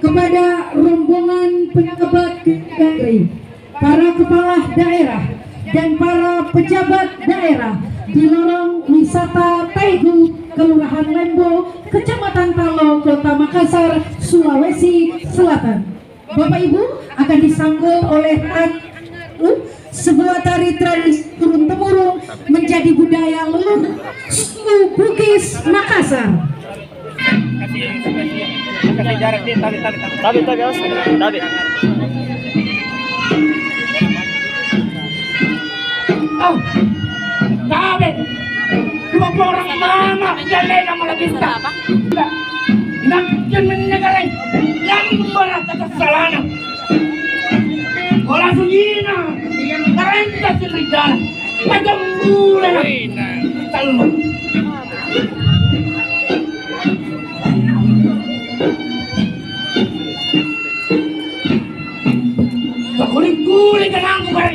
kepada rombongan penjabat negeri, para kepala daerah dan para pejabat daerah di lorong wisata Taigu, Kelurahan Lembo, Kecamatan Talo, Kota Makassar, Sulawesi Selatan. Bapak Ibu akan disambut oleh sebuah tari tradisi turun-temurun menjadi budaya leluhur suku Bugis Makassar. Kasih jarak dia, tabi, tabi. Oh, tabi. Dua orang mama jalan sama lagi tak. Nakkin menyegarai yang berat atas salana. Olah sugina, karenta silidana, macam bulan. Talu. Kulit-kulit kan aku kare.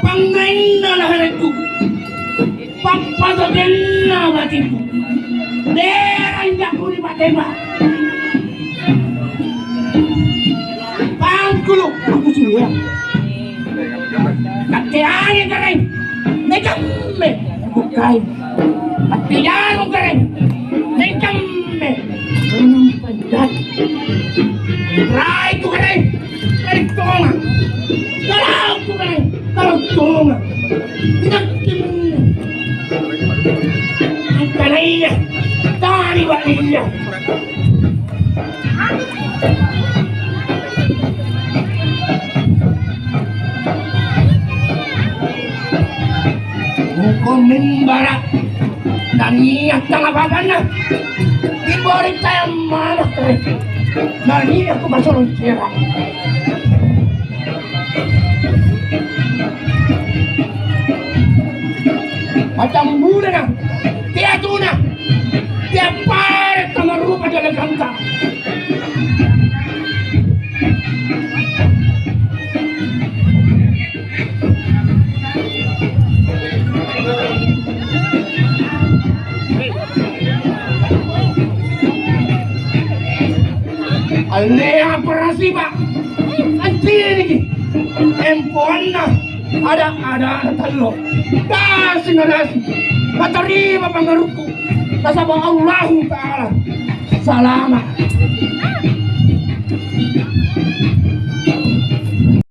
Pangaina lahanku. Pampadogenna batinku. Dera indak kuli batema. Pangkulo aku suya. Kateane kare. Nekamme bukai. Kateane kare. Nekamme. Padat. Rai tu kare. Toma! Kalau tu kan, kalau toma, nakkin, kanaya, tari baliya. Hukum membara, naniya tanga babana, dibori tayo mana kare, naniya ko masulong sira. Macam bulan, dia tuna, dia paret sama rupa dalam kanta. Alea perasiba, anjing, empona. Ada talo. Dasi materima pangaruku. Kasabang Allahu Ta'ala. Salamat.